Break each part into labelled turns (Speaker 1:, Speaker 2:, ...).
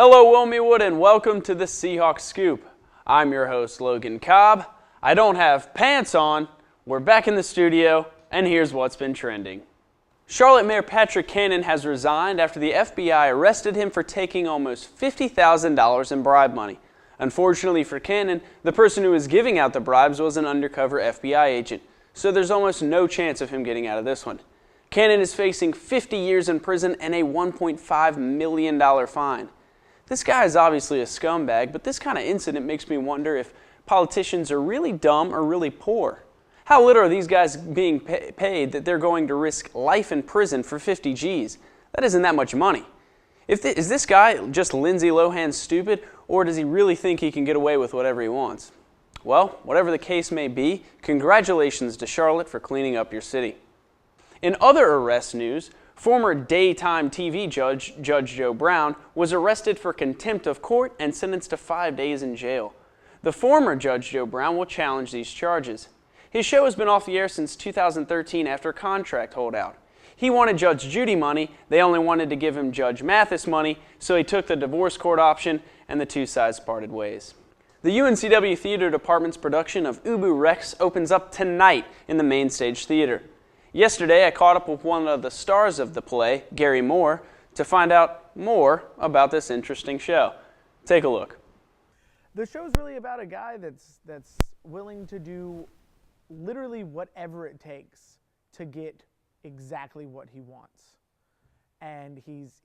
Speaker 1: Hello Wilmywood and welcome to the Seahawk Scoop. I'm your host Logan Cobb. I don't have pants on, we're back in the studio, and here's what's been trending. Charlotte Mayor Patrick Cannon has resigned after the FBI arrested him for taking almost $50,000 in bribe money. Unfortunately for Cannon, the person who was giving out the bribes was an undercover FBI agent, so there's almost no chance of him getting out of this one. Cannon is facing 50 years in prison and a $1.5 million fine. This guy is obviously a scumbag, but this kind of incident makes me wonder if politicians are really dumb or really poor. How little are these guys being paid that they're going to risk life in prison for 50 G's? That isn't that much money. Is this guy just Lindsay Lohan stupid, or does he really think he can get away with whatever he wants? Well, whatever the case may be, congratulations to Charlotte for cleaning up your city. In other arrest news, former daytime TV judge, Judge Joe Brown, was arrested for contempt of court and sentenced to 5 days in jail. The former Judge Joe Brown will challenge these charges. His show has been off the air since 2013 after a contract holdout. He wanted Judge Judy money, they only wanted to give him Judge Mathis money, so he took the divorce court option and the two sides parted ways. The UNCW Theater Department's production of Ubu Rex opens up tonight in the Main Stage Theater. Yesterday, I caught up with one of the stars of the play, Gary Moore, to find out more about this interesting show. Take a look.
Speaker 2: The show's really about a guy that's willing to do literally whatever it takes to get exactly what he wants. And he's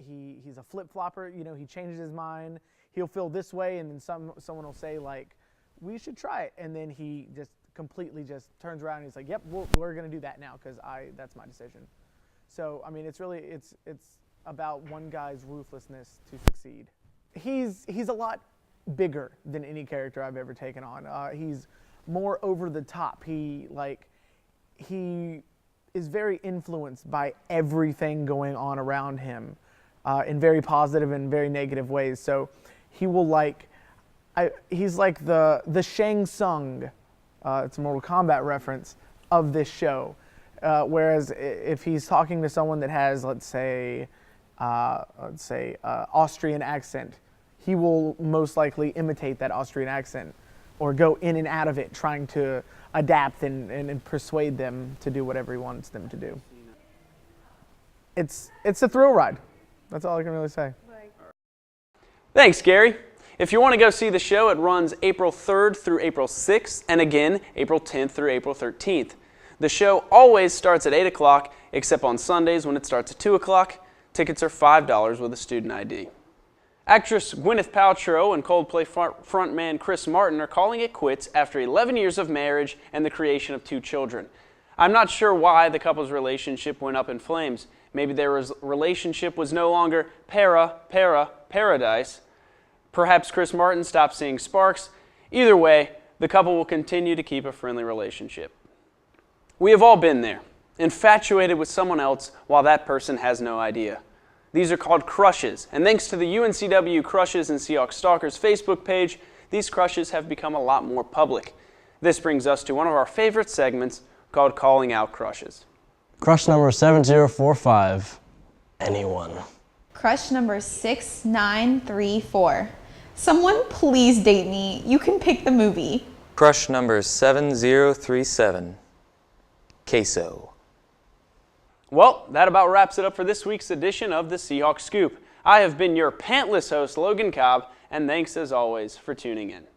Speaker 2: a flip-flopper, you know, he changes his mind. He'll feel this way, and then someone will say, like, we should try it. And then he just completely just turns around and he's like, yep, we're going to do that now because that's my decision. So, I mean, it's about one guy's ruthlessness to succeed. He's a lot bigger than any character I've ever taken on. He's more over the top. He is very influenced by everything going on around him in very positive and very negative ways. So he will he's like the Shang Tsung, it's a Mortal Kombat reference, of this show. Whereas if he's talking to someone that has, let's say, Austrian accent, he will most likely imitate that Austrian accent or go in and out of it trying to adapt and persuade them to do whatever he wants them to do. It's a thrill ride. That's all I can really say.
Speaker 1: Thanks, Gary. If you want to go see the show, it runs April 3rd through April 6th, and again, April 10th through April 13th. The show always starts at 8 o'clock, except on Sundays when it starts at 2 o'clock. Tickets are $5 with a student ID. Actress Gwyneth Paltrow and Coldplay frontman Chris Martin are calling it quits after 11 years of marriage and the creation of 2 children. I'm not sure why the couple's relationship went up in flames. Maybe their relationship was no longer paradise. Perhaps Chris Martin stopped seeing sparks. Either way, the couple will continue to keep a friendly relationship. We have all been there, infatuated with someone else while that person has no idea. These are called crushes, and thanks to the UNCW Crushes and Seahawk Stalkers Facebook page, these crushes have become a lot more public. This brings us to one of our favorite segments called Calling Out Crushes.
Speaker 3: Crush number 7045, anyone.
Speaker 4: Crush number 6934. Someone please date me. You can pick the movie.
Speaker 5: Crush number 7037, queso.
Speaker 1: Well, that about wraps it up for this week's edition of the Seahawk Scoop. I have been your pantless host, Logan Cobb, and thanks as always for tuning in.